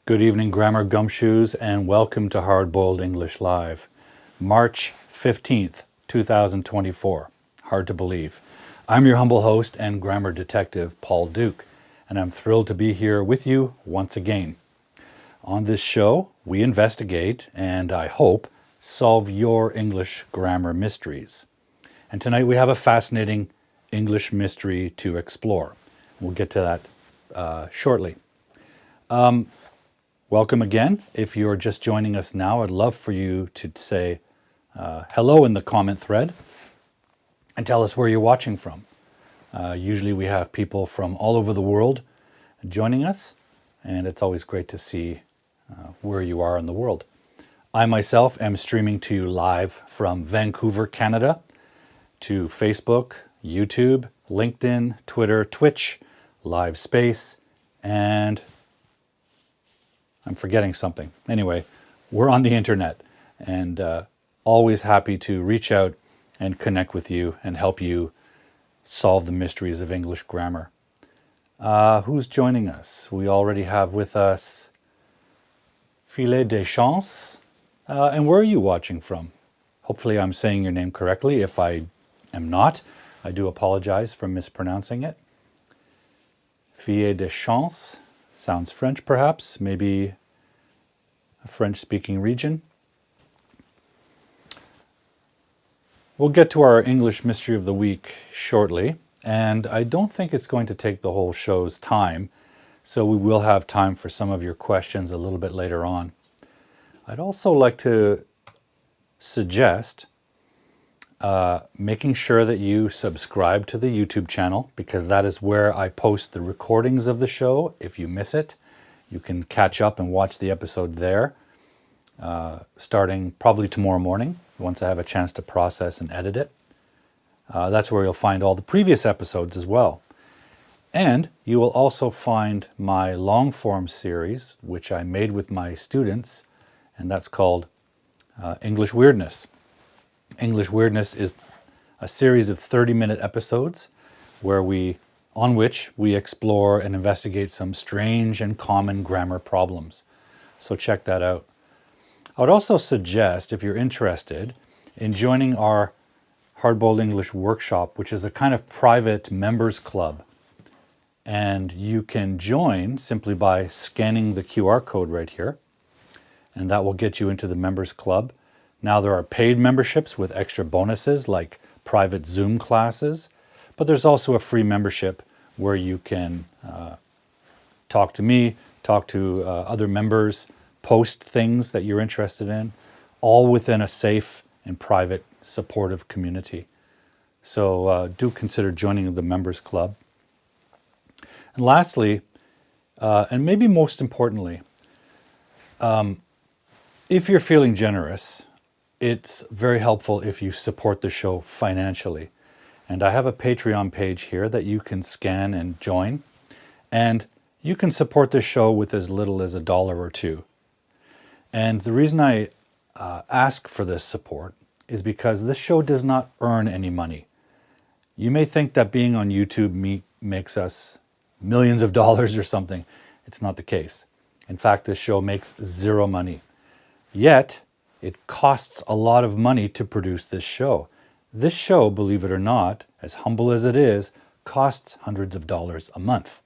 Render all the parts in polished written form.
Good evening, Grammar Gumshoes, and welcome to Hard-Boiled English Live. March 15th, 2024. Hard to believe. I'm your humble host and grammar detective, Paul Duke, and I'm thrilled to be here with you once again. On this show, we investigate, and I hope, solve your English grammar mysteries. And tonight we have a fascinating English mystery to explore. We'll get to that shortly. Welcome again. If you're just joining us now, I'd love for you to say hello in the comment thread and tell us where you're watching from. Usually we have people from all over the world joining us, and it's always great to see where you are in the world. I myself am streaming to you live from Vancouver, Canada, to Facebook, YouTube, LinkedIn, Twitter, Twitch, LiveSpace, and I'm forgetting something. Anyway, we're on the internet, and always happy to reach out and connect with you and help you solve the mysteries of English grammar. Who's joining us? We already have with us Filet de Chance. And where are you watching from? Hopefully I'm saying your name correctly. If I am not, I do apologize for mispronouncing it. Filet de Chance. Sounds French, perhaps, maybe a French-speaking region. We'll get to our English Mystery of the Week shortly, and I don't think it's going to take the whole show's time, so we will have time for some of your questions a little bit later on. I'd also like to suggest making sure that you subscribe to the YouTube channel, because that is where I post the recordings of the show. If you miss it, you can catch up and watch the episode there, starting probably tomorrow morning, once I have a chance to process and edit it. That's where you'll find all the previous episodes as well. And you will also find my long-form series, which I made with my students, and that's called English Weirdness. English Weirdness is a series of 30-minute episodes on which we explore and investigate some strange and common grammar problems. So check that out. I would also suggest, if you're interested, in joining our Hard-Boiled English workshop, which is a kind of private members club. And you can join simply by scanning the QR code right here, and that will get you into the members club. Now there are paid memberships with extra bonuses like private Zoom classes, but there's also a free membership where you can talk to me, talk to other members, post things that you're interested in, all within a safe and private supportive community. So do consider joining the members club. And lastly, and maybe most importantly, if you're feeling generous, it's very helpful if you support the show financially. And I have a Patreon page here that you can scan and join. And you can support this show with as little as $1 or $2. And the reason I ask for this support is because this show does not earn any money. You may think that being on YouTube makes us millions of dollars or something. It's not the case. In fact, this show makes zero money. Yet, it costs a lot of money to produce this show. This show, believe it or not, as humble as it is, costs hundreds of dollars a month.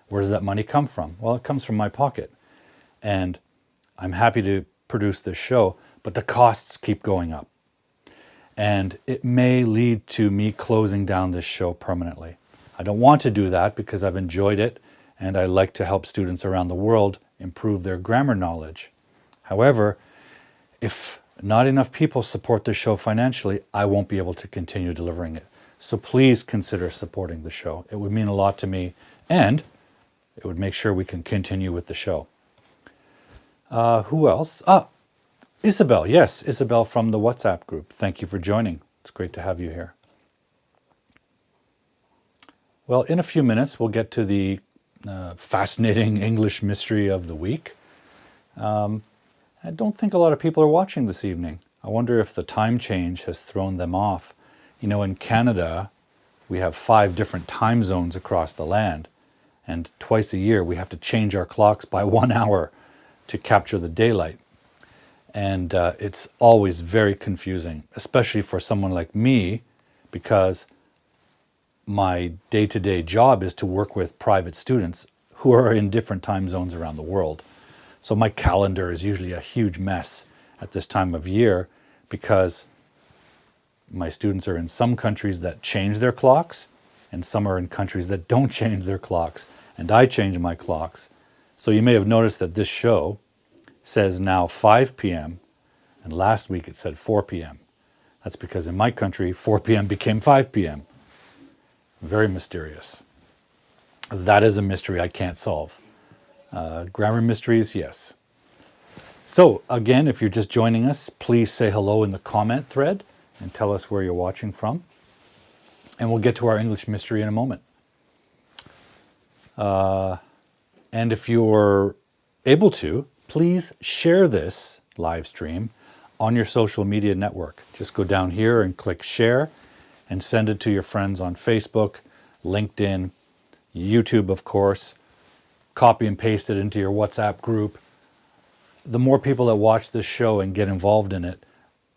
Where does that money come from? Well, it comes from my pocket. And I'm happy to produce this show, but the costs keep going up. And it may lead to me closing down this show permanently. I don't want to do that because I've enjoyed it, and I like to help students around the world improve their grammar knowledge. However, if not enough people support the show financially, I won't be able to continue delivering it. So please consider supporting the show. It would mean a lot to me, and it would make sure we can continue with the show. Who else? Isabel. Yes, Isabel from the WhatsApp group. Thank you for joining. It's great to have you here. Well, in a few minutes, we'll get to the fascinating English mystery of the week. I don't think a lot of people are watching this evening. I wonder if the time change has thrown them off. You know, in Canada, we have 5 different time zones across the land. And twice a year, we have to change our clocks by 1 hour. to capture the daylight. And it's always very confusing, especially for someone like me, because my day-to-day job is to work with private students who are in different time zones around the world. So my calendar is usually a huge mess at this time of year because my students are in some countries that change their clocks and some are in countries that don't change their clocks, and I change my clocks. So you may have noticed that this show says now 5 p.m. and last week it said 4 p.m. That's because in my country 4 p.m. became 5 p.m. Very mysterious. That is a mystery I can't solve. Grammar mysteries, yes. So again, if you're just joining us, please say hello in the comment thread and tell us where you're watching from. And we'll get to our English mystery in a moment. And if you're able to, please share this live stream on your social media network. Just go down here and click share and send it to your friends on Facebook, LinkedIn, YouTube, of course. Copy and paste it into your WhatsApp group. The more people that watch this show and get involved in it,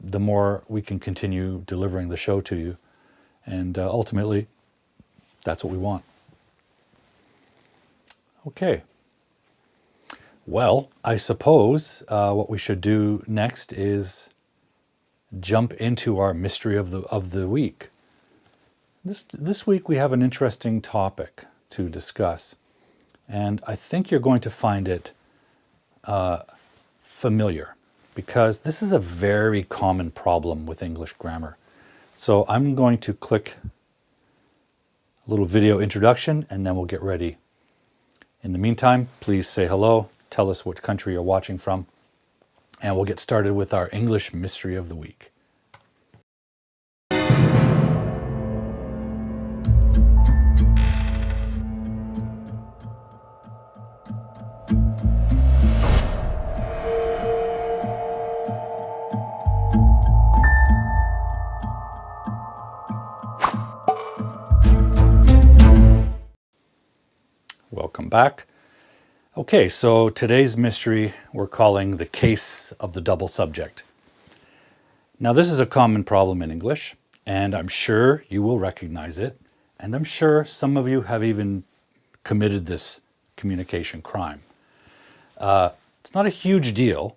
the more we can continue delivering the show to you. And ultimately, that's what we want. Okay. Well, I suppose what we should do next is jump into our mystery of the week. This week we have an interesting topic to discuss, and I think you're going to find it familiar because this is a very common problem with English grammar. So I'm going to click a little video introduction and then we'll get ready. In the meantime, please say hello, tell us which country you're watching from, and we'll get started with our English mystery of the week. Welcome back. Okay, so today's mystery we're calling the case of the double subject. Now this is a common problem in English, and I'm sure you will recognize it, and I'm sure some of you have even committed this communication crime. It's not a huge deal,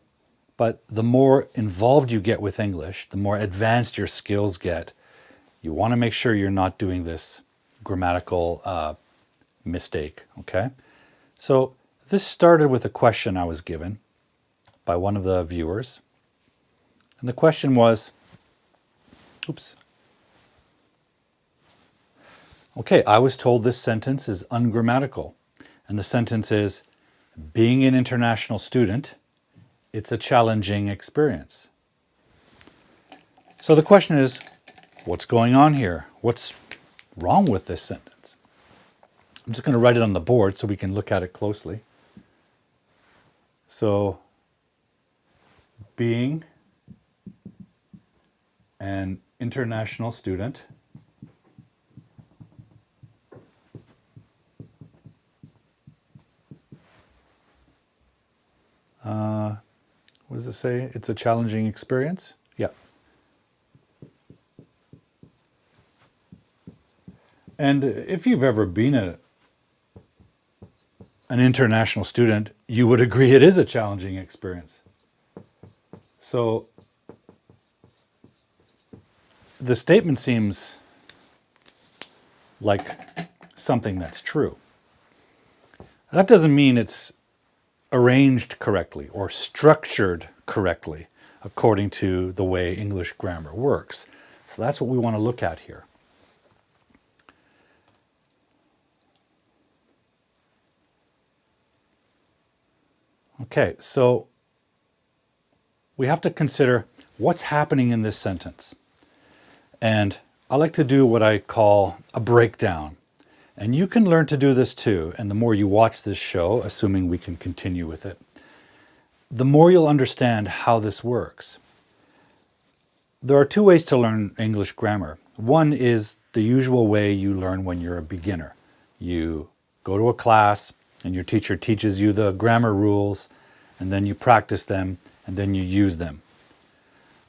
but the more involved you get with English, the more advanced your skills get. You want to make sure you're not doing this grammatical mistake, okay? So this started with a question I was given by one of the viewers. And the question was, okay, I was told this sentence is ungrammatical. And the sentence is, being an international student, it's a challenging experience. So the question is, what's going on here? What's wrong with this sentence? I'm just going to write it on the board so we can look at it closely. So, being an international student what does it say? It's a challenging experience? Yeah. And if you've ever been an international student, you would agree it is a challenging experience. So the statement seems like something that's true. That doesn't mean it's arranged correctly or structured correctly according to the way English grammar works. So that's what we want to look at here. Okay, so we have to consider what's happening in this sentence. And I like to do what I call a breakdown. And you can learn to do this too. And the more you watch this show, assuming we can continue with it, the more you'll understand how this works. There are two ways to learn English grammar. One is the usual way you learn when you're a beginner. You go to a class and your teacher teaches you the grammar rules, and then you practice them, and then you use them.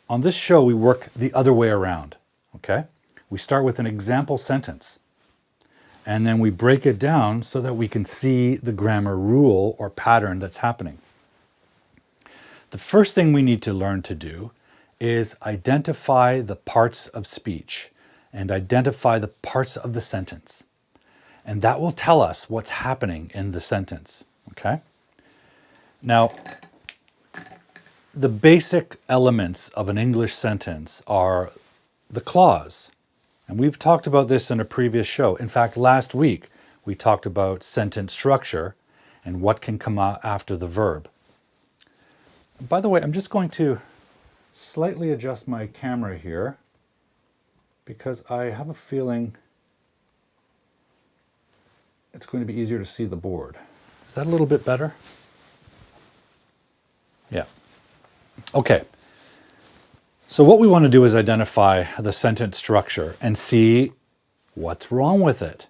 On this show, we work the other way around, okay? We start with an example sentence, and then we break it down so that we can see the grammar rule or pattern that's happening. The first thing we need to learn to do is identify the parts of speech and identify the parts of the sentence. And that will tell us what's happening in the sentence, okay? Now, the basic elements of an English sentence are the clause. And we've talked about this in a previous show. In fact, last week, we talked about sentence structure and what can come out after the verb. By the way, I'm just going to slightly adjust my camera here because I have a feeling it's going to be easier to see the board. Is that a little bit better? Yeah. Okay. So what we want to do is identify the sentence structure and see what's wrong with it,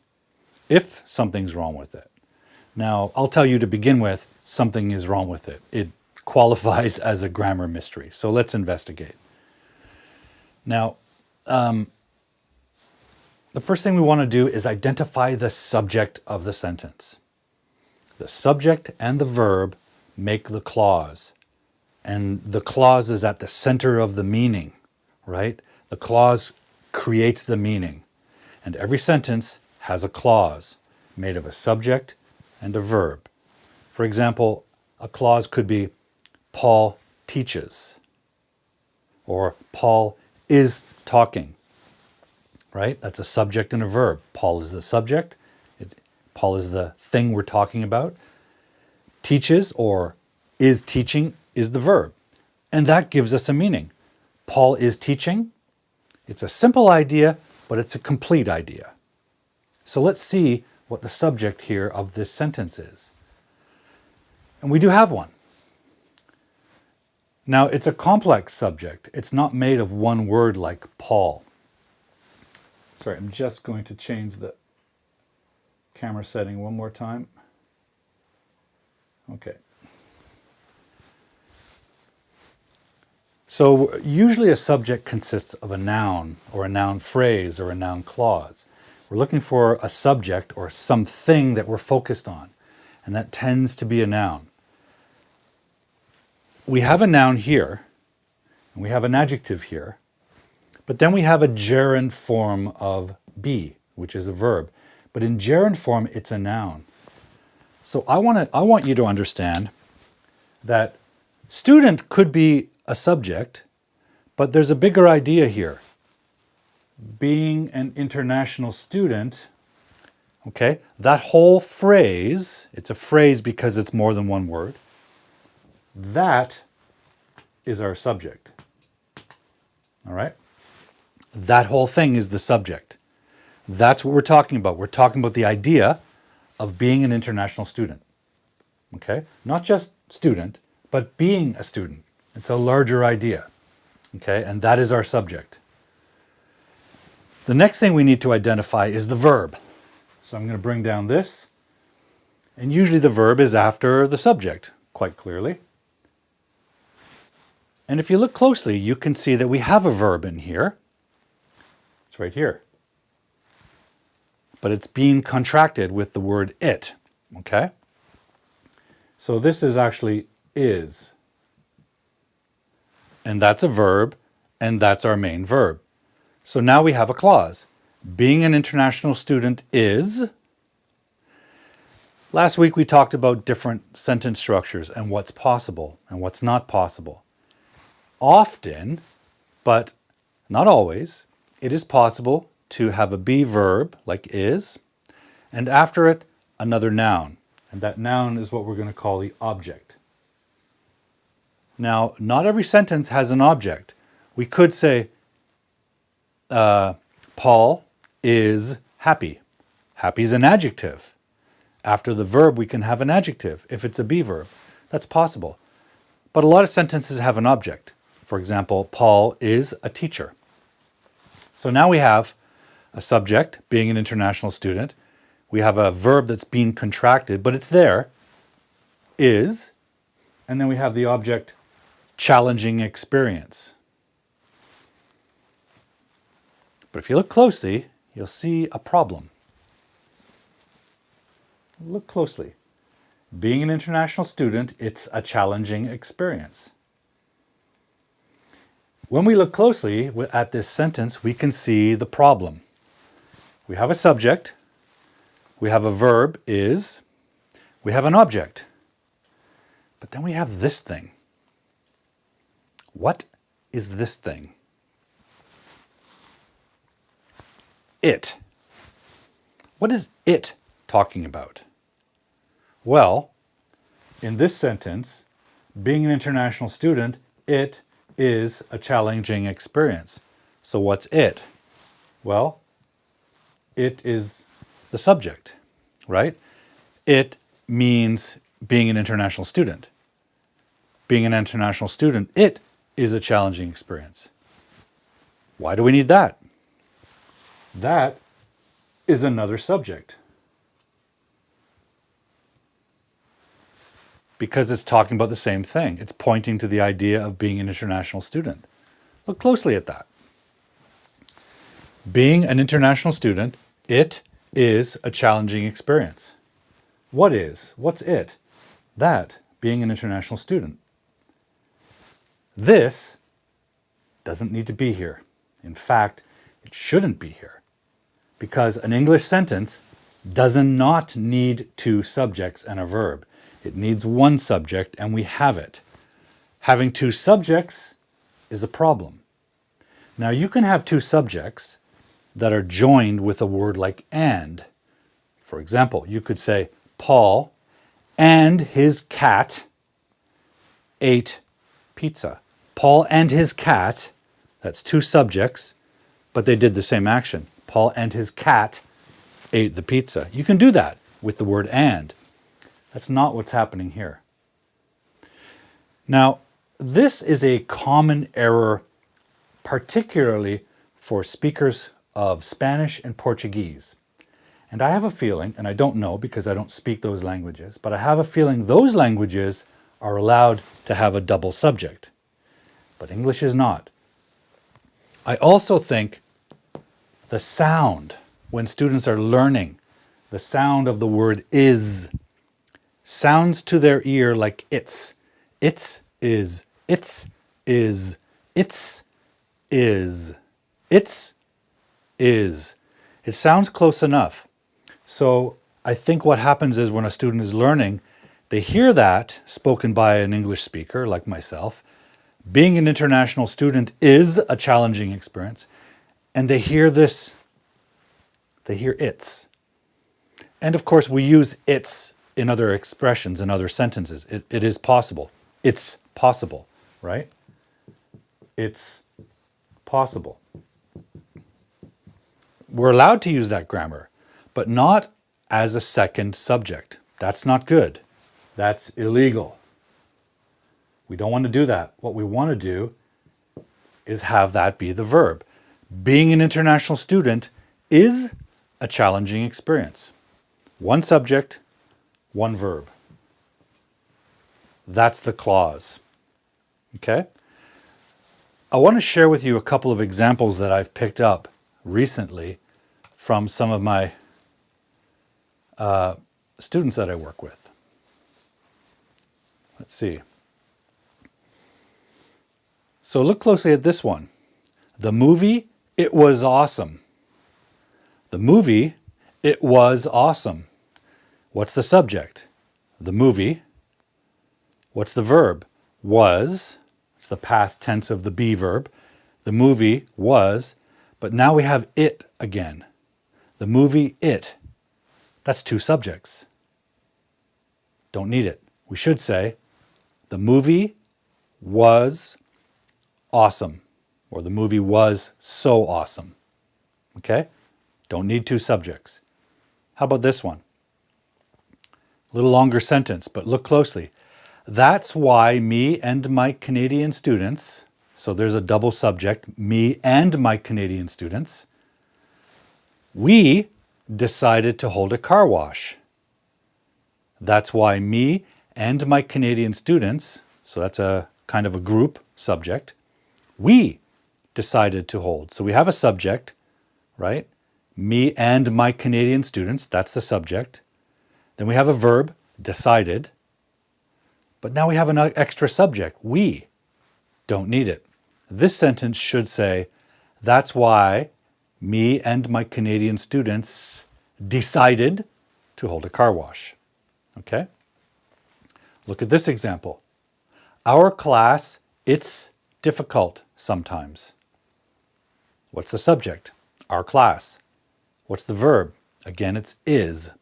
if something's wrong with it. Now, I'll tell you to begin with, something is wrong with it. It qualifies as a grammar mystery. So let's investigate. Now, the first thing we want to do is identify the subject of the sentence. The subject and the verb make the clause. And the clause is at the center of the meaning, right? The clause creates the meaning. And every sentence has a clause made of a subject and a verb. For example, a clause could be, Paul teaches, or Paul is talking, right? That's a subject and a verb. Paul is the subject. Paul is the thing we're talking about. Teaches or is teaching is the verb. And that gives us a meaning. Paul is teaching. It's a simple idea, but it's a complete idea. So let's see what the subject here of this sentence is. And we do have one. Now, it's a complex subject. It's not made of one word like Paul. Sorry, I'm just going to change the camera setting one more time. Okay. So usually a subject consists of a noun or a noun phrase or a noun clause. We're looking for a subject or something that we're focused on, and that tends to be a noun. We have a noun here, and we have an adjective here, but then we have a gerund form of be, which is a verb. But in gerund form, it's a noun. So I want you to understand that student could be a subject, but there's a bigger idea here. Being an international student, okay, that whole phrase, it's a phrase because it's more than one word, that is our subject. All right? That whole thing is the subject. That's what we're talking about. We're talking about the idea of being an international student. Okay? Not just student, but being a student. It's a larger idea. Okay? And that is our subject. The next thing we need to identify is the verb. So I'm going to bring down this. And usually the verb is after the subject, quite clearly. And if you look closely, you can see that we have a verb in here. It's right here. But it's being contracted with the word it. Okay? So this is actually is. And that's a verb, and that's our main verb. So now we have a clause. Being an international student is. Last week we talked about different sentence structures and what's possible and what's not possible. Often, but not always, it is possible to have a be verb, like is, and after it, another noun. And that noun is what we're going to call the object. Now, not every sentence has an object. We could say, Paul is happy. Happy is an adjective. After the verb, we can have an adjective if it's a be verb. That's possible. But a lot of sentences have an object. For example, Paul is a teacher. So now we have a subject, being an international student. We have a verb that's being contracted, but it's there, is, And then we have the object challenging experience. But if you look closely, you'll see a problem. Look closely. Being an international student, it's a challenging experience. When we look closely at this sentence, we can see the problem. We have a subject, we have a verb, is, we have an object, but then we have this thing. What is this thing? It. What is it talking about? Well, in this sentence, being an international student, it is a challenging experience. So what's it? Well, it is the subject, right? It means being an international student. Being an international student, it is a challenging experience. Why do we need that? That is another subject. Because it's talking about the same thing. It's pointing to the idea of being an international student. Look closely at that. Being an international student, it is a challenging experience. What is? What's it? That, being an international student. This doesn't need to be here. In fact, it shouldn't be here. Because an English sentence does not need two subjects and a verb. It needs one subject, and we have it. Having two subjects is a problem. Now, you can have two subjects that are joined with a word like and. For example, you could say, Paul and his cat ate pizza. Paul and his cat, that's two subjects, but they did the same action. Paul and his cat ate the pizza. You can do that with the word and. That's not what's happening here. Now, this is a common error, particularly for speakers of Spanish and Portuguese. And I have a feeling, and I don't know because I don't speak those languages, but I have a feeling those languages are allowed to have a double subject. But English is not. I also think the sound, when students are learning, the sound of the word is, sounds to their ear like it's. It's is. It's is. It's is. It's is. It sounds close enough. So I think what happens is when a student is learning, they hear that spoken by an English speaker like myself. Being an international student is a challenging experience. And they hear this, they hear it's. And of course, we use it's in other expressions, in other sentences. It is possible. It's possible, right? It's possible. We're allowed to use that grammar, but not as a second subject. That's not good. That's illegal. We don't want to do that. What we want to do is have that be the verb. Being an international student is a challenging experience. One subject, one verb. That's the clause. Okay? I want to share with you a couple of examples that I've picked up recently from some of my students that I work with. Let's see. So look closely at this one. The movie, it was awesome. The movie, it was awesome. What's the subject? The movie. What's the verb? Was. It's the past tense of the be verb. The movie was, but now we have it again. The movie, it. That's two subjects. Don't need it. We should say, the movie was awesome, or the movie was so awesome. Okay? Don't need two subjects. How about this one? A little longer sentence, but look closely. That's why me and my Canadian students, so there's a double subject, me and my Canadian students, we decided to hold a car wash. That's why me and my Canadian students, so that's a kind of a group subject, we decided to hold. So we have a subject, right? Me and my Canadian students, that's the subject. Then we have a verb, decided. But now we have an extra subject, we. Don't need it. This sentence should say, that's why me and my Canadian students decided to hold a car wash. Okay? Look at this example. Our class, it's difficult sometimes. What's the subject? Our class. What's the verb? Again, it's is.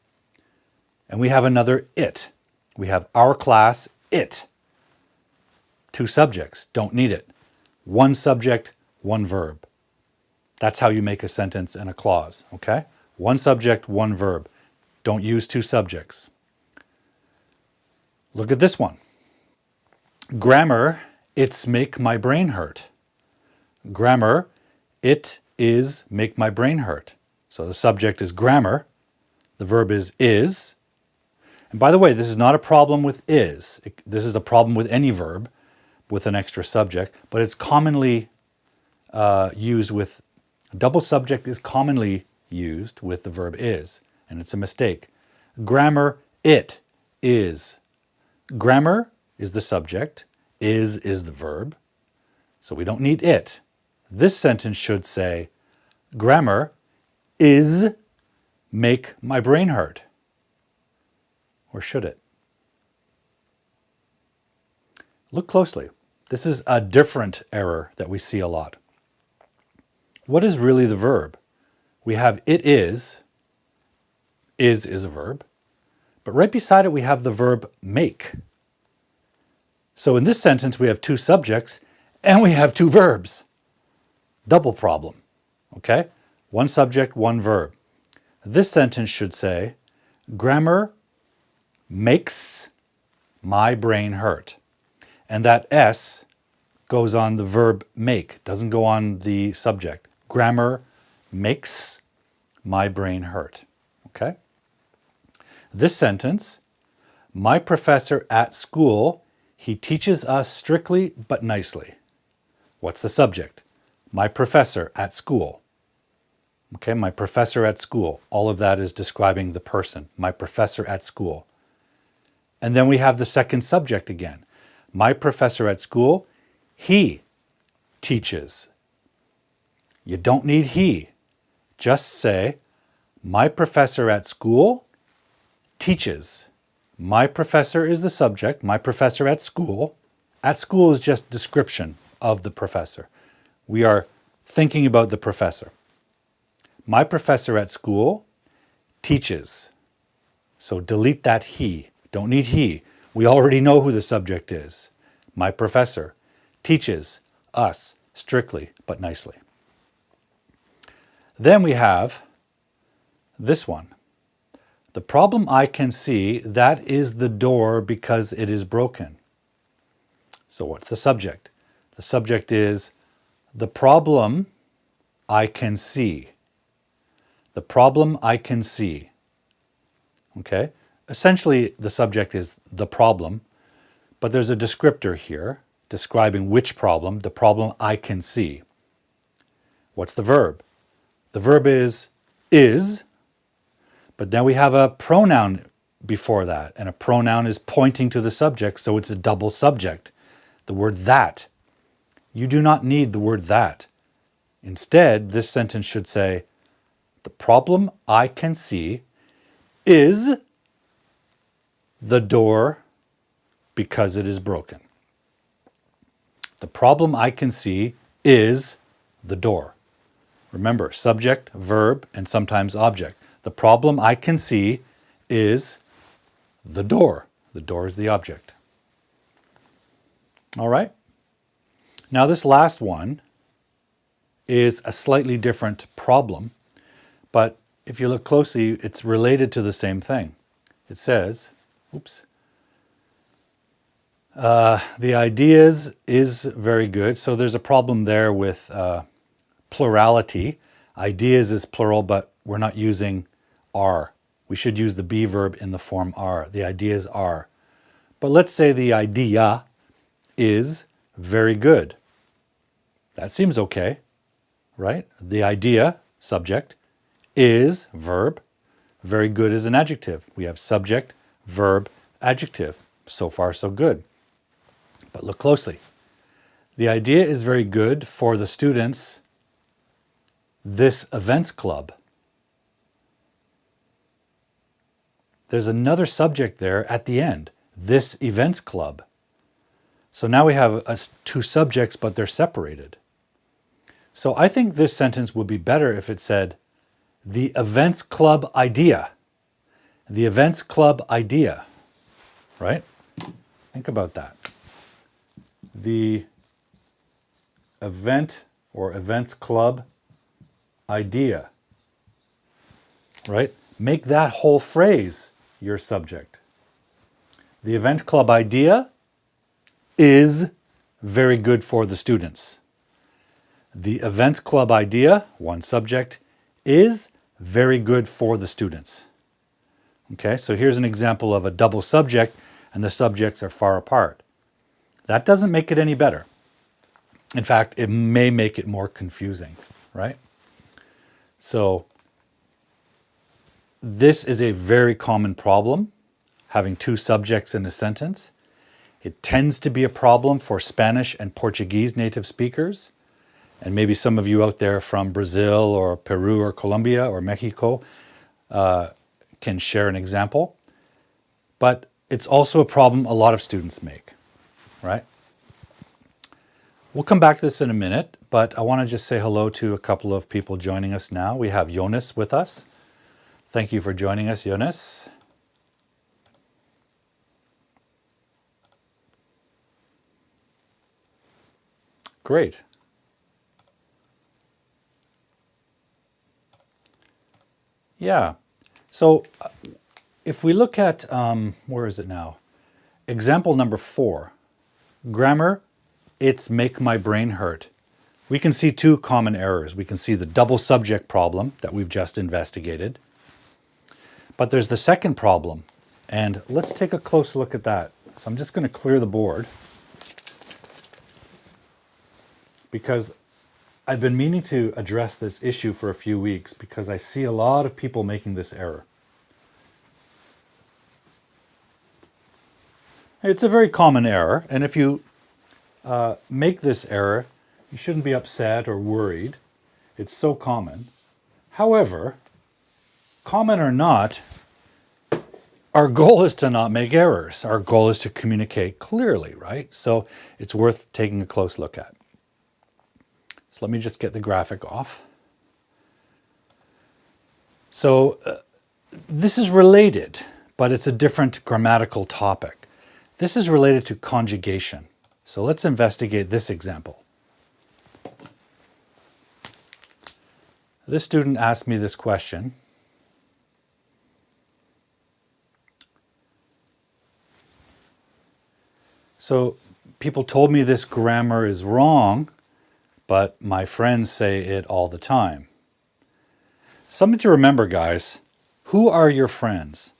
And we have another it. We have our class, it. Two subjects, don't need it. One subject, one verb. That's how you make a sentence and a clause, okay? One subject, one verb. Don't use two subjects. Look at this one. Grammar, it's make my brain hurt. Grammar, it is make my brain hurt. So the subject is grammar. The verb is. And by the way, this is not a problem with is. This is a problem with any verb with an extra subject, but it's commonly used with, double subject is commonly used with the verb is, and it's a mistake. Grammar, it is. Grammar is the subject, is the verb, so we don't need it. This sentence should say, grammar is make my brain hurt. Or should it? Look closely. This is a different error that we see a lot. What is really the verb? We have it is a verb, but right beside it we have the verb make. So in this sentence we have two subjects and we have two verbs. Double problem, okay? One subject, one verb. This sentence should say, grammar makes my brain hurt. And that S goes on the verb make, doesn't go on the subject. Grammar makes my brain hurt. Okay? This sentence, my professor at school, he teaches us strictly but nicely. What's the subject? My professor at school. Okay, my professor at school. All of that is describing the person, my professor at school. And then we have the second subject again. My professor at school, he teaches. You don't need he. Just say, my professor at school teaches. My professor is the subject, my professor at school. At school is just description of the professor. We are thinking about the professor. My professor at school teaches. So delete that he. Don't need he. We already know who the subject is. My professor teaches us strictly but nicely. Then we have this one. The problem I can see, that is the door because it is broken. So what's the subject? The subject is the problem I can see. The problem I can see. Okay? Essentially, the subject is the problem, but there's a descriptor here describing which problem, the problem I can see. What's the verb? The verb is, but then we have a pronoun before that, and a pronoun is pointing to the subject, so it's a double subject. The word that. You do not need the word that. Instead, this sentence should say, the problem I can see is the door because it is broken. The problem I can see is the door. Remember, subject, verb, and sometimes object. The problem I can see is the door. The door is the object. All right? Now this last one is a slightly different problem, but if you look closely, it's related to the same thing. It says, the ideas is very good. So there's a problem there with plurality. Ideas is plural, but we're not using are. We should use the be verb in the form are. The ideas are. But let's say the idea is very good. That seems okay, right? The idea, subject, is verb. Very good is an adjective. We have subject, verb, adjective. So far, so good. But look closely. The idea is very good for the students, this events club. There's another subject there at the end, this events club. So now we have two subjects, but they're separated. So I think this sentence would be better if it said, the events club idea. The events club idea, right? Think about that. The event or events club idea, right? Make that whole phrase your subject. The event club idea is very good for the students. The event club idea, one subject, is very good for the students. Okay, so here's an example of a double subject and the subjects are far apart. That doesn't make it any better. In fact, it may make it more confusing, right? So this is a very common problem, having two subjects in a sentence. It tends to be a problem for Spanish and Portuguese native speakers. And maybe some of you out there from Brazil or Peru or Colombia or Mexico can share an example. But it's also a problem a lot of students make, right? We'll come back to this in a minute, but I want to just say hello to a couple of people joining us now. We have Jonas with us. Thank you for joining us, Jonas. Great. Yeah. So if we look at, where is it now? Example number 4. Grammar, it's make my brain hurt. We can see two common errors. We can see the double subject problem that we've just investigated. But there's the second problem. And let's take a close look at that. So I'm just going to clear the board, because I've been meaning to address this issue for a few weeks because I see a lot of people making this error. It's a very common error, and if you make this error, you shouldn't be upset or worried. It's so common. However, common or not, our goal is to not make errors. Our goal is to communicate clearly, right? So it's worth taking a close look at. So let me just get the graphic off. So this is related, but it's a different grammatical topic. This is related to conjugation. So let's investigate this example. This student asked me this question. So people told me this grammar is wrong, but my friends say it all the time. Something to remember, guys. Who are your friends?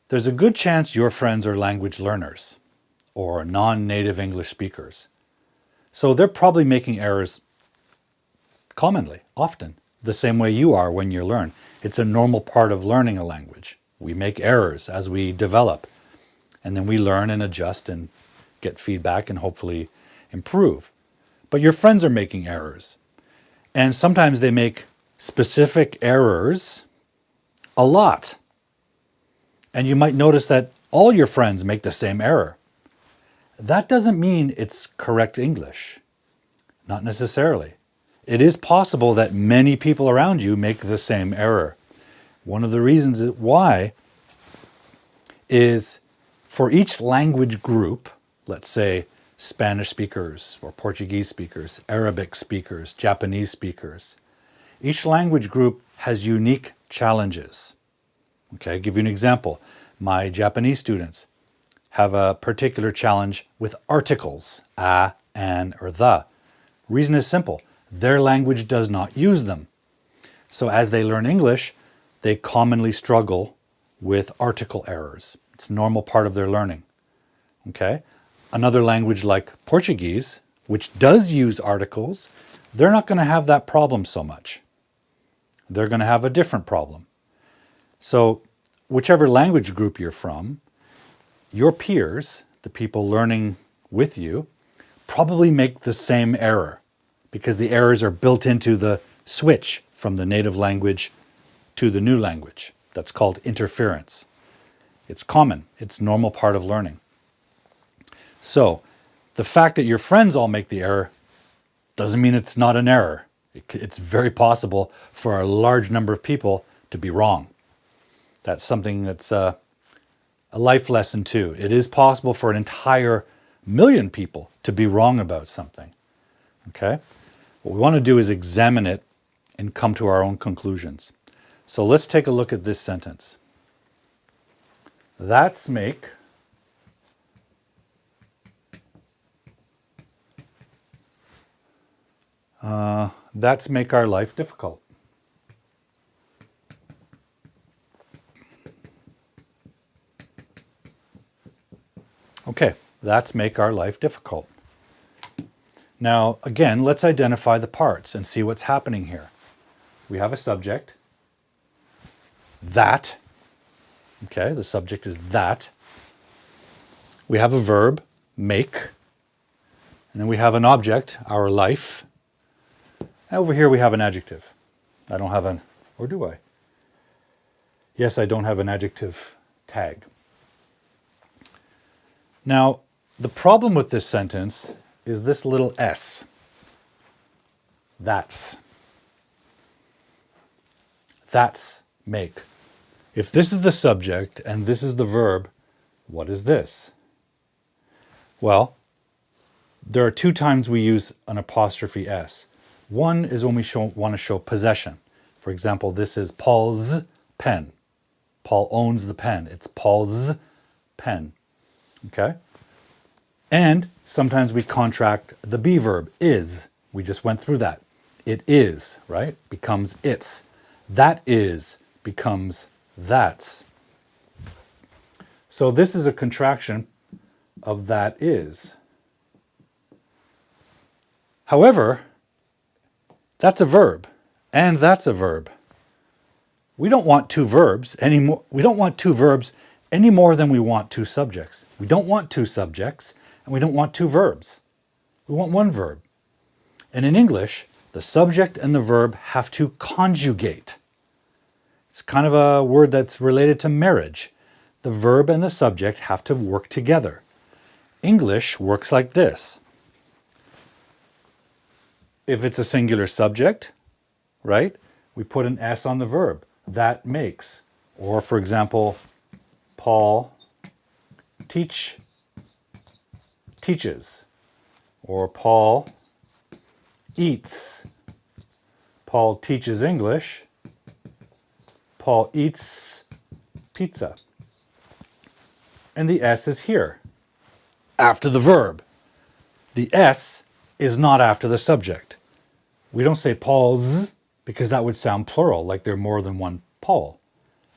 There's a good chance your friends are language learners or non-native English speakers. So they're probably making errors commonly, often, the same way you are when you learn. It's a normal part of learning a language. We make errors as we develop, and then we learn and adjust and get feedback and hopefully improve. But your friends are making errors. And sometimes they make specific errors a lot. And you might notice that all your friends make the same error. That doesn't mean it's correct English. Not necessarily. It is possible that many people around you make the same error. One of the reasons why is for each language group, let's say Spanish speakers or Portuguese speakers, Arabic speakers, Japanese speakers, each language group has unique challenges. Okay, I'll give you an example. My Japanese students have a particular challenge with articles, a, an, or the. Reason is simple. Their language does not use them. So as they learn English, they commonly struggle with article errors. It's a normal part of their learning. Okay? Another language like Portuguese, which does use articles, they're not going to have that problem so much. They're going to have a different problem. So whichever language group you're from, your peers, the people learning with you, probably make the same error because the errors are built into the switch from the native language to the new language. That's called interference. It's common. It's a normal part of learning. So the fact that your friends all make the error doesn't mean it's not an error. It's very possible for a large number of people to be wrong. That's something that's a life lesson too. It is possible for an entire million people to be wrong about something. Okay? What we want to do is examine it and come to our own conclusions. So let's take a look at this sentence. That's make our life difficult. Okay, that's make our life difficult. Now, again, let's identify the parts and see what's happening here. We have a subject, that. Okay, the subject is that. We have a verb, make. And then we have an object, our life. And over here we have an adjective. I don't have an, or do I? Yes, I don't have an adjective tag. Now, the problem with this sentence is this little s. That's. That's make. If this is the subject and this is the verb, what is this? Well, there are two times we use an apostrophe s. One is when we want to show possession. For example, this is Paul's pen. Paul owns the pen. It's Paul's pen. Okay? And sometimes we contract the be verb, is. We just went through that. It is, right? Becomes its. That is becomes that's. So this is a contraction of that is. However, that's a verb, and that's a verb. We don't want two verbs anymore. We don't want two verbs any more than we want two subjects. We don't want two subjects, and we don't want two verbs. We want one verb. And in English, the subject and the verb have to conjugate. It's kind of a word that's related to marriage. The verb and the subject have to work together. English works like this. If it's a singular subject, right, we put an S on the verb. That makes. Or, for example, Paul teaches. Or Paul eats. Paul teaches English. Paul eats pizza. And the S is here, after the verb. The S is not after the subject. We don't say Paul's because that would sound plural, like there are more than one Paul.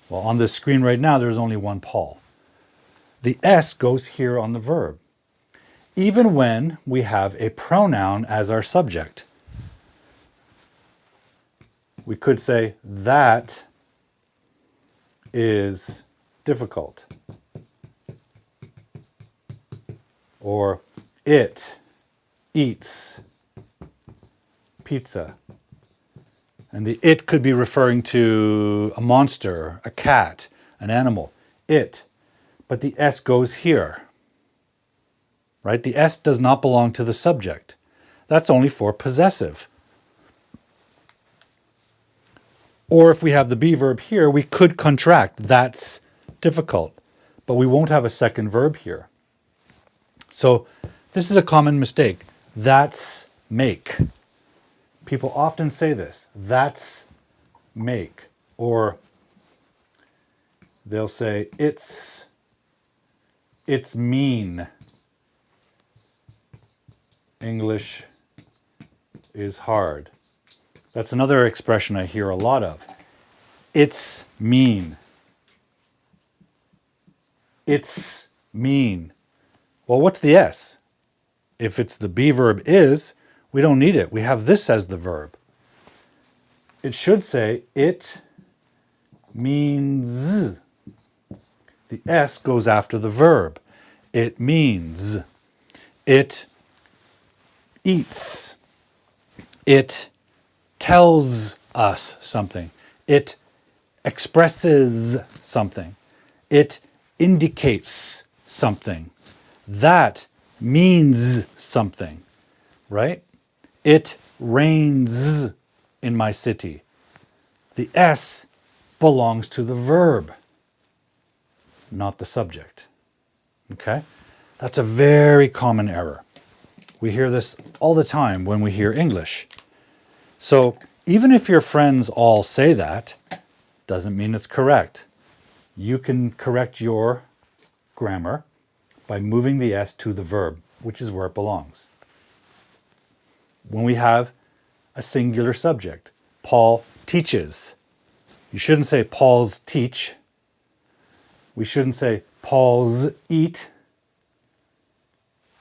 Well, on this screen right now, there's only one Paul. The S goes here on the verb, even when we have a pronoun as our subject. We could say, that is difficult. Or, it eats pizza. And the it could be referring to a monster, a cat, an animal. It. But the S goes here. Right? The S does not belong to the subject. That's only for possessive. Or if we have the be verb here, we could contract. That's difficult. But we won't have a second verb here. So this is a common mistake. That's make. People often say this. That's make. Or they'll say, it's mean. English is hard. That's another expression I hear a lot of. It's mean. It's mean. Well, what's the S? If it's the be verb is, we don't need it. We have this as the verb. It should say, it means. The S goes after the verb. It means. It eats. It tells us something. It expresses something. It indicates something. That means something, right? It rains in my city. The S belongs to the verb, not the subject. Okay? That's a very common error. We hear this all the time when we hear English. So even if your friends all say that, doesn't mean it's correct. You can correct your grammar by moving the S to the verb, which is where it belongs. When we have a singular subject, Paul teaches. You shouldn't say Paul's teach. We shouldn't say Paul's eat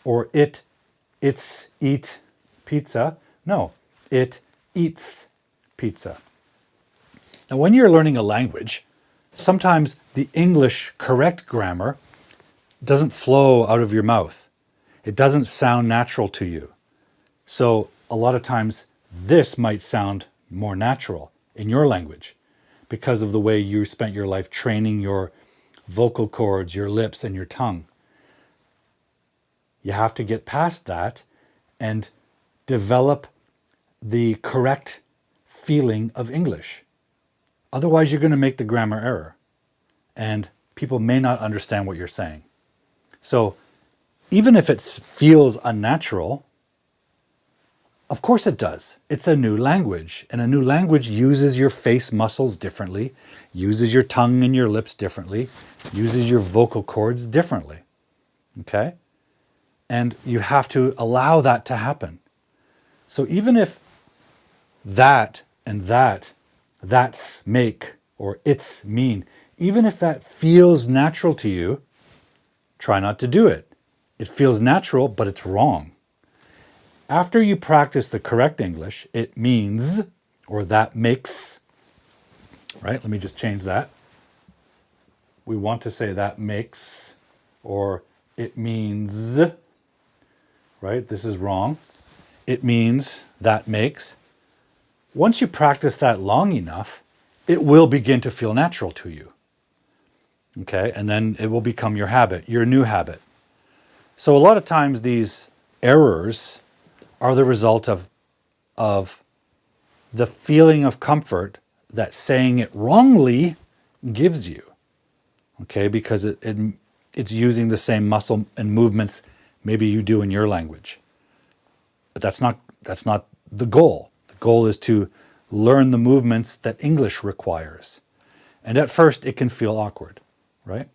or it's eat pizza. No, it eats pizza. Now, when you're learning a language, sometimes the English correct grammar doesn't flow out of your mouth. It doesn't sound natural to you. So a lot of times this might sound more natural in your language because of the way you spent your life training your vocal cords, your lips, and your tongue. You have to get past that and develop the correct feeling of English. Otherwise, you're going to make the grammar error, and people may not understand what you're saying. So even if it feels unnatural, of course it does. It's a new language, and a new language uses your face muscles differently, uses your tongue and your lips differently, uses your vocal cords differently. Okay? And you have to allow that to happen. So even if that and that's make, or it's mean, even if that feels natural to you, try not to do it. It feels natural, but it's wrong. After you practice the correct English, it means, or that makes, right? Let me just change that. We want to say that makes, or it means, right? This is wrong. It means, that makes. Once you practice that long enough, it will begin to feel natural to you. Okay? And then it will become your habit, your new habit. So a lot of times these errors are the result of the feeling of comfort that saying it wrongly gives you. Okay? Because it's using the same muscle and movements maybe you do in your language. But that's not the goal. The goal is to learn the movements that English requires. And at first it can feel awkward, right?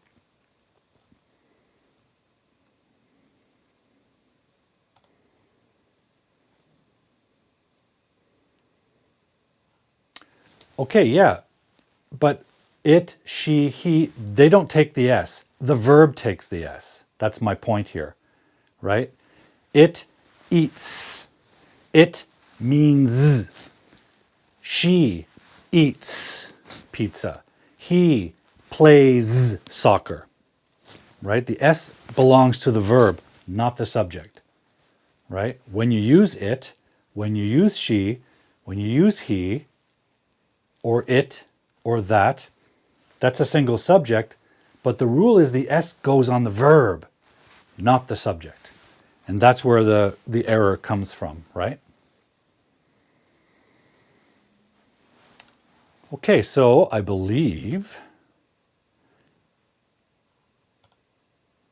Okay, yeah. But it, she, he, they don't take the S. The verb takes the S. That's my point here, right? It eats. It means. She eats pizza. He plays soccer, right? The S belongs to the verb, not the subject, right? When you use it, when you use she, when you use he, or it, or that, that's a single subject, but the rule is the S goes on the verb, not the subject. And that's where the error comes from, right? Okay, so I believe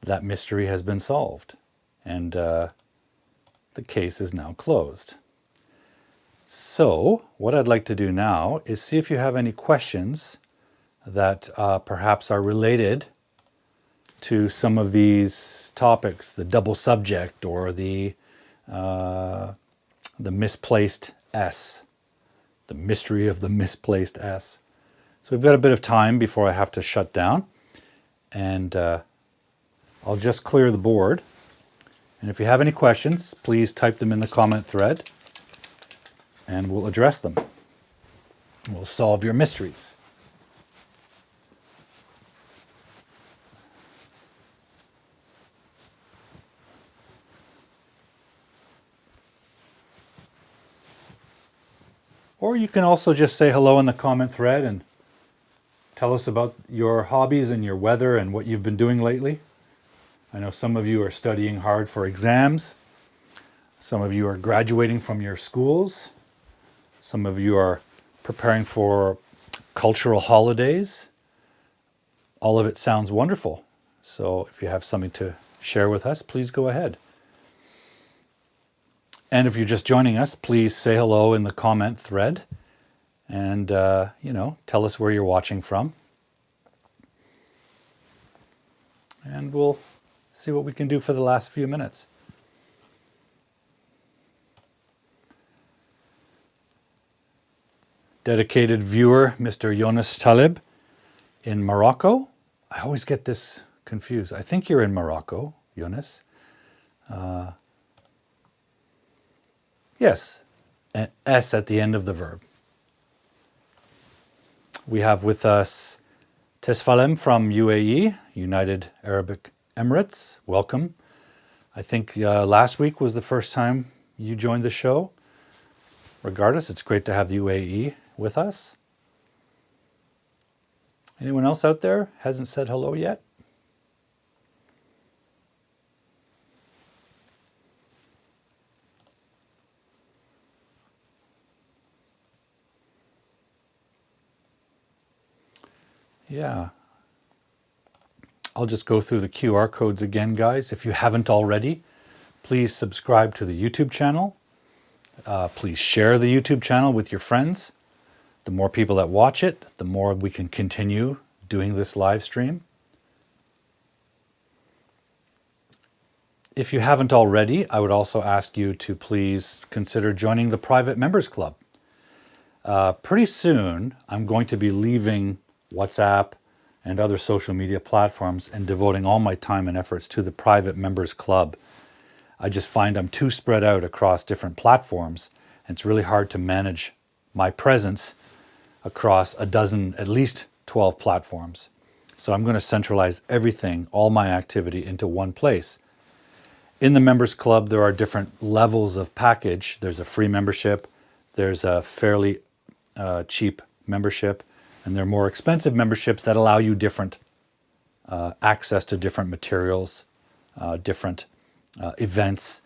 that mystery has been solved, and the case is now closed. So what I'd like to do now is see if you have any questions that perhaps are related to some of these topics, the double subject or the misplaced S, the mystery of the misplaced S. So we've got a bit of time before I have to shut down, and I'll just clear the board. And if you have any questions, please type them in the comment thread and we'll address them. We'll solve your mysteries. Or you can also just say hello in the comment thread and tell us about your hobbies and your weather and what you've been doing lately. I know some of you are studying hard for exams. Some of you are graduating from your schools. Some of you are preparing for cultural holidays. All of it sounds wonderful. So if you have something to share with us, please go ahead. And if you're just joining us, please say hello in the comment thread and, tell us where you're watching from. And we'll see what we can do for the last few minutes. Dedicated viewer, Mr. Jonas Talib in Morocco. I always get this confused. I think you're in Morocco, Jonas. Yes, an S at the end of the verb. We have with us Tesfalem from UAE, United Arab Emirates. Welcome. I think last week was the first time you joined the show. Regardless, it's great to have the UAE with us. Anyone else out there hasn't said hello yet? Yeah. I'll just go through the QR codes again, guys. If you haven't already, please subscribe to the YouTube channel. Please share the YouTube channel with your friends. The more people that watch it, the more we can continue doing this live stream. If you haven't already, I would also ask you to please consider joining the private members club. Pretty soon, I'm going to be leaving WhatsApp and other social media platforms and devoting all my time and efforts to the private members club. I just find I'm too spread out across different platforms, and it's really hard to manage my presence across a dozen, at least 12 platforms. So I'm going to centralize everything, all my activity, into one place. In the members club, there are different levels of package. There's a free membership, there's a fairly cheap membership, and there are more expensive memberships that allow you different access to different materials, different events,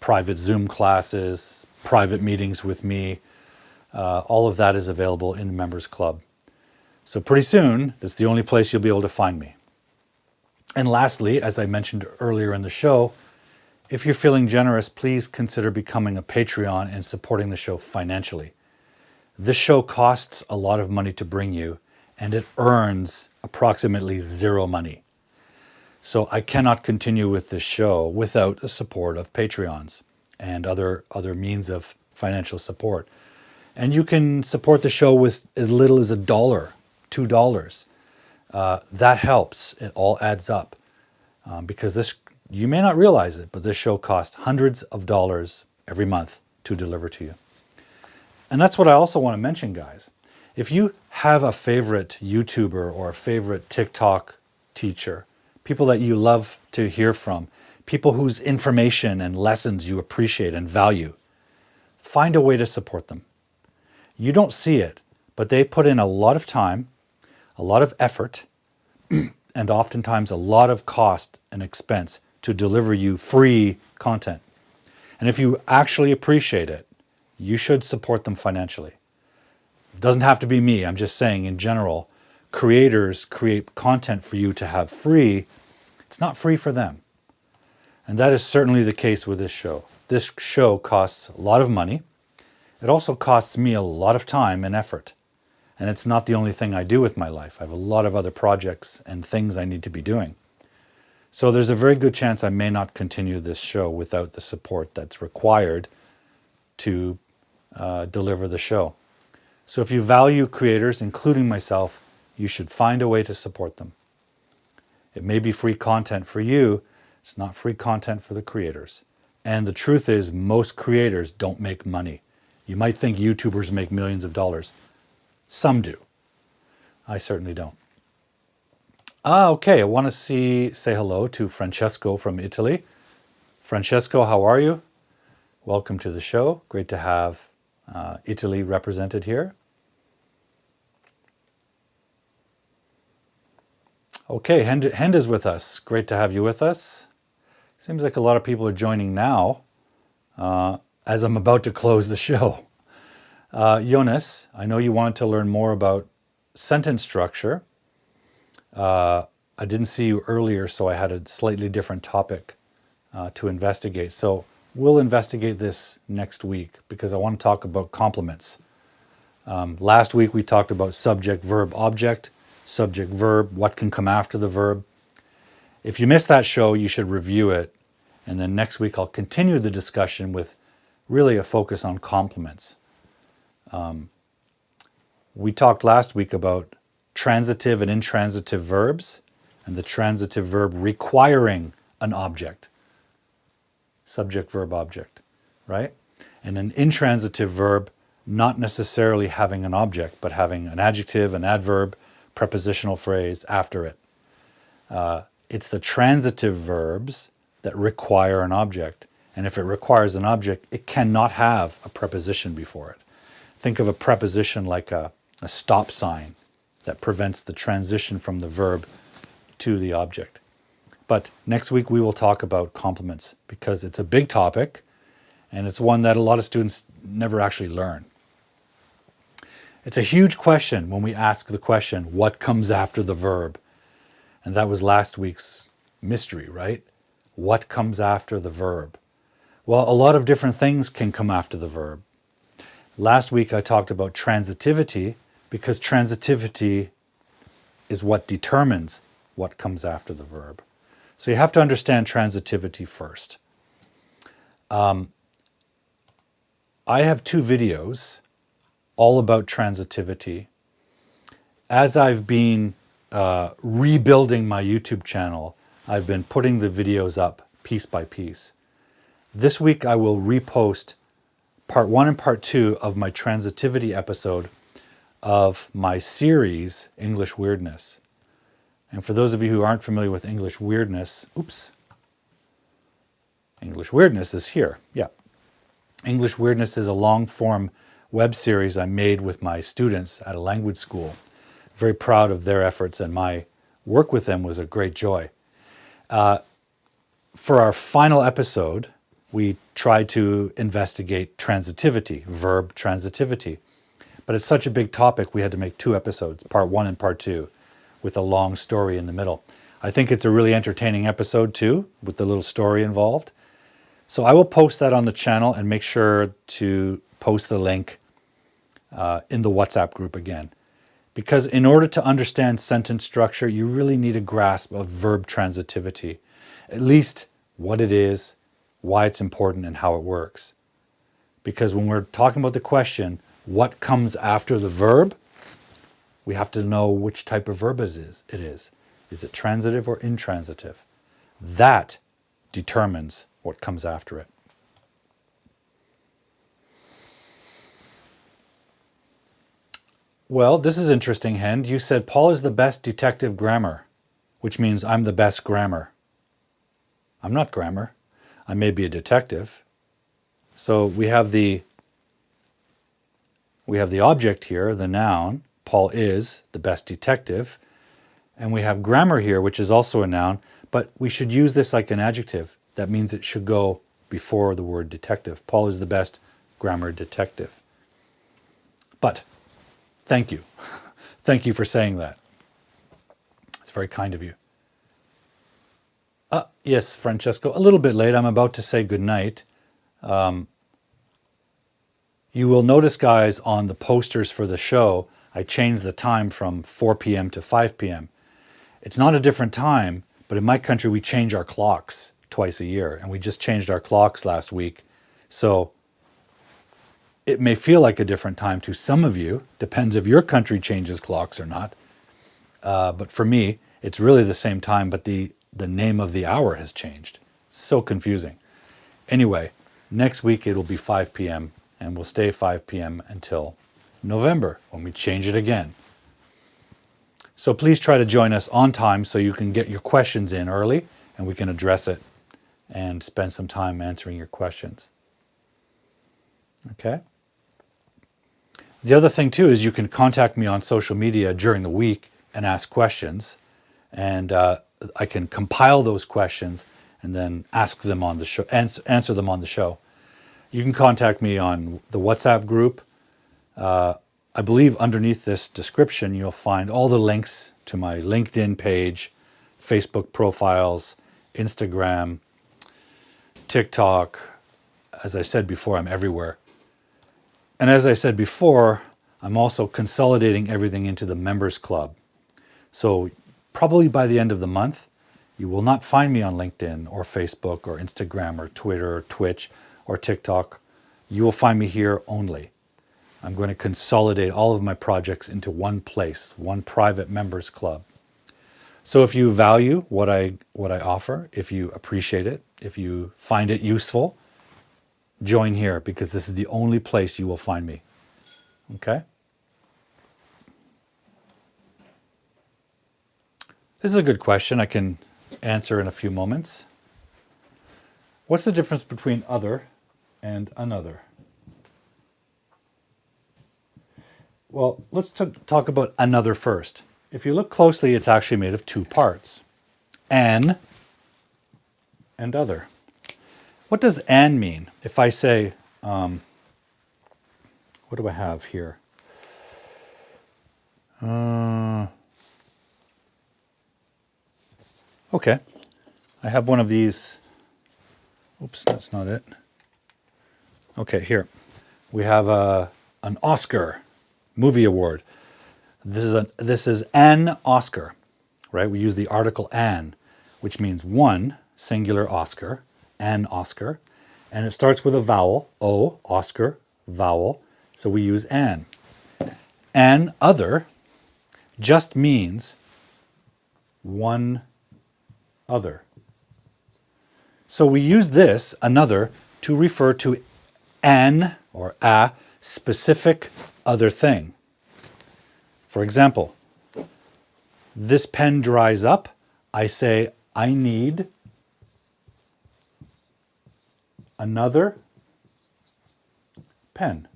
private Zoom classes, private meetings with me. All of that is available in the Members Club. So pretty soon, that's the only place you'll be able to find me. And lastly, as I mentioned earlier in the show, if you're feeling generous, please consider becoming a Patreon and supporting the show financially. This show costs a lot of money to bring you, and it earns approximately zero money. So I cannot continue with this show without the support of Patreons and other means of financial support. And you can support the show with as little as $1, $2. That helps. It all adds up. Because this, you may not realize it, but this show costs hundreds of dollars every month to deliver to you. And that's what I also want to mention, guys. If you have a favorite YouTuber or a favorite TikTok teacher, people that you love to hear from, people whose information and lessons you appreciate and value, find a way to support them. You don't see it, but they put in a lot of time, a lot of effort, and oftentimes a lot of cost and expense to deliver you free content. And if you actually appreciate it, you should support them financially. It doesn't have to be me. I'm just saying in general, creators create content for you to have free. It's not free for them. And that is certainly the case with this show. This show costs a lot of money. It also costs me a lot of time and effort. And it's not the only thing I do with my life. I have a lot of other projects and things I need to be doing. So there's a very good chance I may not continue this show without the support that's required to deliver the show. So if you value creators, including myself, you should find a way to support them. It may be free content for you, It's not free content for the creators. And the truth is, most creators don't make money. You might think YouTubers make millions of dollars. Some do. I certainly don't. Okay, I want to say hello to Francesco from Italy. Francesco, how are you? Welcome to the show. Great to have Italy represented here. Okay, Henda's with us. Great to have you with us. Seems like a lot of people are joining now as I'm about to close the show. Jonas, I know you wanted to learn more about sentence structure. I didn't see you earlier, so I had a slightly different topic to investigate. So we'll investigate this next week because I want to talk about complements. Last week we talked about subject, verb, object, subject, verb, what can come after the verb. If you missed that show, you should review it. And then next week I'll continue the discussion with really a focus on complements. We talked last week about transitive and intransitive verbs and the transitive verb requiring an object. Subject, verb, object, right? And an intransitive verb not necessarily having an object, but having an adjective, an adverb, prepositional phrase after it. It's the transitive verbs that require an object. And if it requires an object, it cannot have a preposition before it. Think of a preposition like a stop sign that prevents the transition from the verb to the object. But next week we will talk about complements because it's a big topic and it's one that a lot of students never actually learn. It's a huge question when we ask the question, what comes after the verb? And that was last week's mystery, right? What comes after the verb? Well, a lot of different things can come after the verb. Last week I talked about transitivity because transitivity is what determines what comes after the verb. So you have to understand transitivity first. I have 2 videos all about transitivity. As I've been rebuilding my YouTube channel, I've been putting the videos up piece by piece. This week I will repost part 1 and part 2 of my transitivity episode of my series, English Weirdness. And for those of you who aren't familiar with English Weirdness, English Weirdness is here, yeah. English Weirdness is a long-form web series I made with my students at a language school. Very proud of their efforts, and my work with them was a great joy. For our final episode, we tried to investigate transitivity, verb transitivity. But it's such a big topic, we had to make 2 episodes, part 1 and part 2, with a long story in the middle. I think it's a really entertaining episode too, with the little story involved. So I will post that on the channel and make sure to post the link in the WhatsApp group again. Because in order to understand sentence structure, you really need a grasp of verb transitivity. At least what it is, why it's important, and how it works. Because when we're talking about the question, what comes after the verb, we have to know which type of verb it is. Is it transitive or intransitive? That determines what comes after it. Well, this is interesting, Hen. You said Paul is the best detective grammar, which means I'm the best grammar. I'm not grammar. I may be a detective. So we have the object here, the noun. Paul is the best detective. And we have grammar here, which is also a noun, but we should use this like an adjective. That means it should go before the word detective. Paul is the best grammar detective. But thank you. Thank you for saying that. It's very kind of you. Yes, Francesco, a little bit late. I'm about to say goodnight. You will notice, guys, on the posters for the show, I changed the time from 4 p.m. to 5 p.m. It's not a different time, but in my country, we change our clocks twice a year, and we just changed our clocks last week. So it may feel like a different time to some of you. Depends if your country changes clocks or not. But for me, it's really the same time, but the the name of the hour has changed. It's so confusing. Anyway, next week it will be 5 p.m. and we'll stay 5 p.m. until November when we change it again. So please try to join us on time so you can get your questions in early and we can address it and spend some time answering your questions. Okay? The other thing too is you can contact me on social media during the week and ask questions, and I can compile those questions and then ask them on the show, answer them on the show. You can contact me on the WhatsApp group. I believe underneath this description you'll find all the links to my LinkedIn page, Facebook profiles, Instagram, TikTok. As I said before, I'm everywhere. And as I said before, I'm also consolidating everything into the members club. So probably by the end of the month, you will not find me on LinkedIn or Facebook or Instagram or Twitter or Twitch or TikTok. You will find me here only. I'm going to consolidate all of my projects into one place, one private members club. So if you value what I offer, if you appreciate it, if you find it useful, join here, because this is the only place you will find me. Okay? This is a good question I can answer in a few moments. What's the difference between other and another? Well, let's talk about another first. If you look closely, it's actually made of two parts. An and other. What does an mean? If I say, what do I have here? Okay, I have one of these. Oops, that's not it. Okay, here. We have an Oscar movie award. This is an Oscar, right? We use the article an, which means one singular Oscar, an Oscar, and it starts with a vowel, O, Oscar, vowel, so we use an. An other just means one other. So we use this, another, to refer to an or a specific other thing. For example, this pen dries up. I say, I need another pen.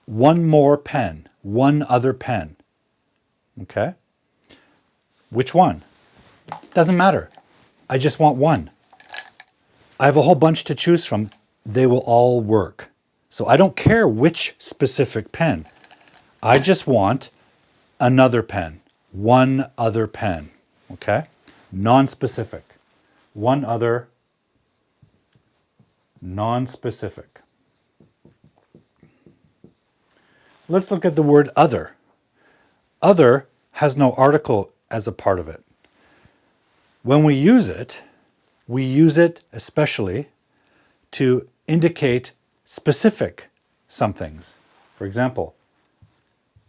One more pen. One other pen. Okay? Which one? Doesn't matter. I just want one. I have a whole bunch to choose from. They will all work. So I don't care which specific pen. I just want another pen. One other pen. Okay? Non-specific. One other. Non-specific. Let's look at the word other. Other has no article as a part of it. When we use it especially to indicate specific somethings. For example,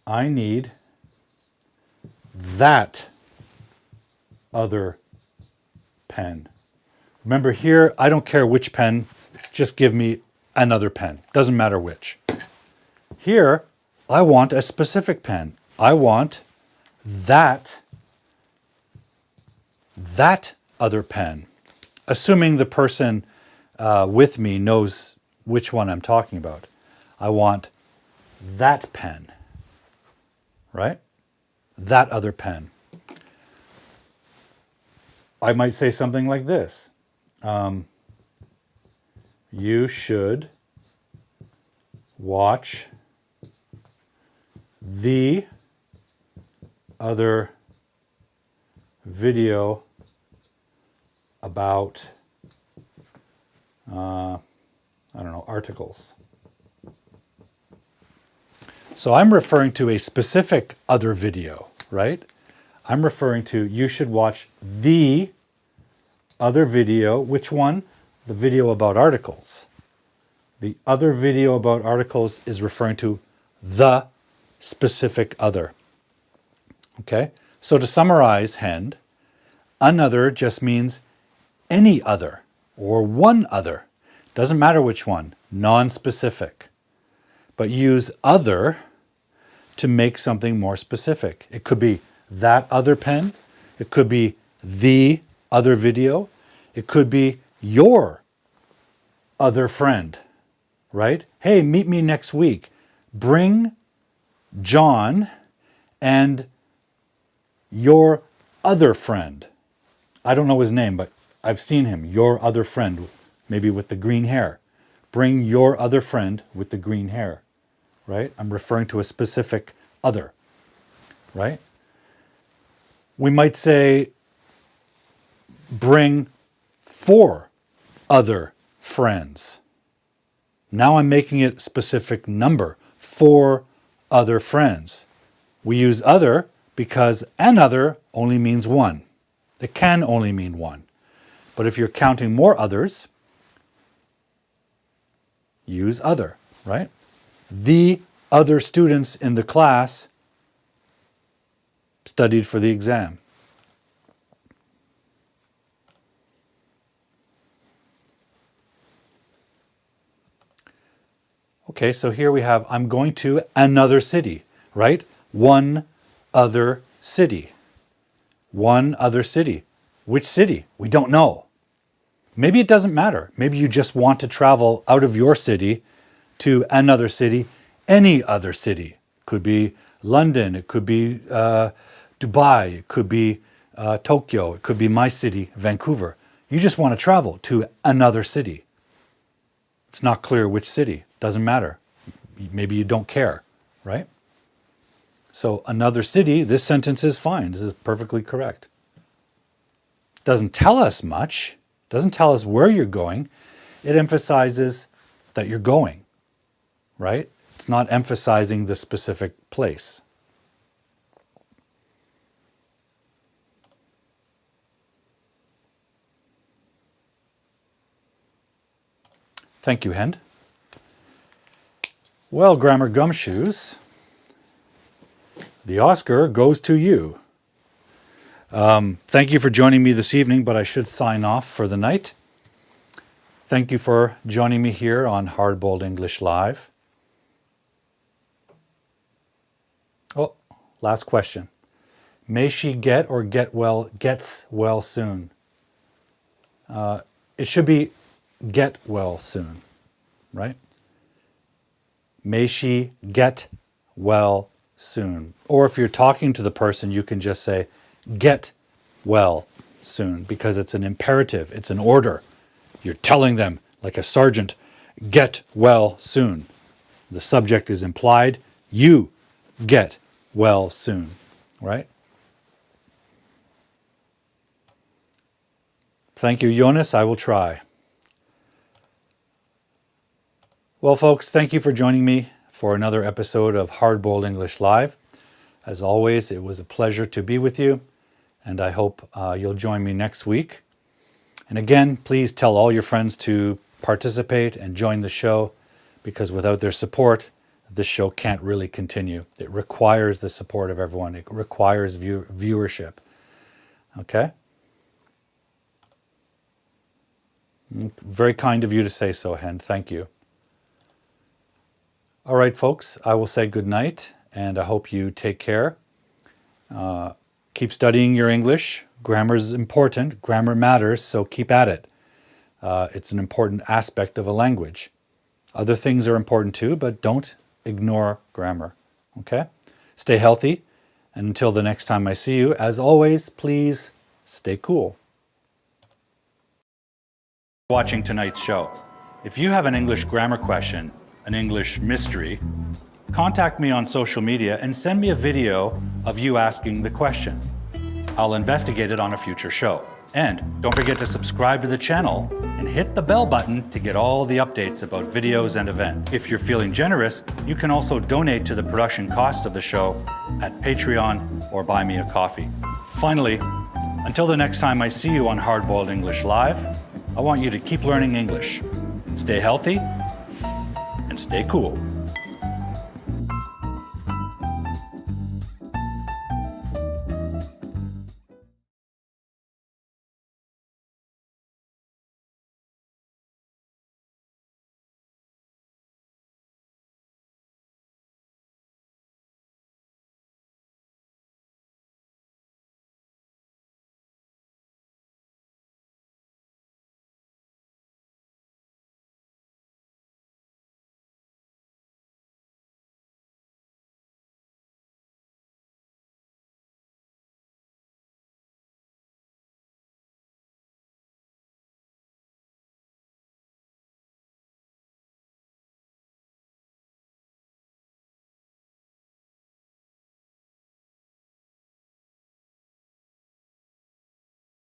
I need that other pen. Remember here, I don't care which pen, just give me another pen. Doesn't matter which. Here, I want a specific pen. I want that other pen. Assuming the person with me knows which one I'm talking about. I want that pen, right? That other pen. I might say something like this. You should watch the other video about, articles. So I'm referring to a specific other video, right? I'm referring to, you should watch the other video. Which one? The video about articles. The other video about articles is referring to the specific other. Okay? So to summarize, Hend, Another just means any other or one other. Doesn't matter which one, non-specific. But use other to make something more specific. It could be that other pen. It could be the other video. It could be your other friend, right? Hey, meet me next week. Bring John and your other friend. I don't know his name, but I've seen him. Your other friend, maybe with the green hair. Bring your other friend with the green hair, right? I'm referring to a specific other, right? We might say, bring 4 other friends. Now I'm making it a specific number, 4 other friends. We use other because another only means one. It can only mean one. But if you're counting more others, use other, right? The other students in the class studied for the exam. Okay, so here we have, I'm going to another city, right? One other city. One other city. Which city? We don't know. Maybe it doesn't matter. Maybe you just want to travel out of your city to another city, any other city. Could be London, it could be Dubai, it could be Tokyo, it could be my city, Vancouver. You just want to travel to another city. It's not clear which city. Doesn't matter. Maybe you don't care, right? So another city, this sentence is fine. This is perfectly correct. Doesn't tell us much. Doesn't tell us where you're going. It emphasizes that you're going, right? It's not emphasizing the specific place. Thank you, Hend. Well, Grammar Gumshoes, the Oscar goes to you. Thank you for joining me this evening, but I should sign off for the night. Thank you for joining me here on Hardboiled English Live. Oh, last question. May she get or gets well soon? It should be get well soon, right? May she get well soon. Or if you're talking to the person, you can just say, get well soon, because it's an imperative, it's an order. You're telling them, like a sergeant, get well soon. The subject is implied, you get well soon, right? Thank you, Jonas. I will try. Well, folks, thank you for joining me for another episode of Hardboiled English Live. As always, it was a pleasure to be with you, and I hope you'll join me next week. And again, please tell all your friends to participate and join the show, because without their support, this show can't really continue. It requires the support of everyone. It requires viewership. Okay? Very kind of you to say so, Hen. Thank you. All right, folks, I will say good night, and I hope you take care. Keep studying your English. Grammar is important. Grammar matters, so keep at it. It's an important aspect of a language. Other things are important too, but don't ignore grammar. Okay? Stay healthy, and until the next time I see you, as always, please stay cool. Watching tonight's show. If you have an English grammar question, an English mystery, contact me on social media and send me a video of you asking the question. I'll investigate it on a future show. And don't forget to subscribe to the channel and hit the bell button to get all the updates about videos and events. If you're feeling generous, you can also donate to the production costs of the show at Patreon or buy me a coffee. Finally, until the next time I see you on Hardboiled English Live, I want you to keep learning English. Stay healthy and stay cool.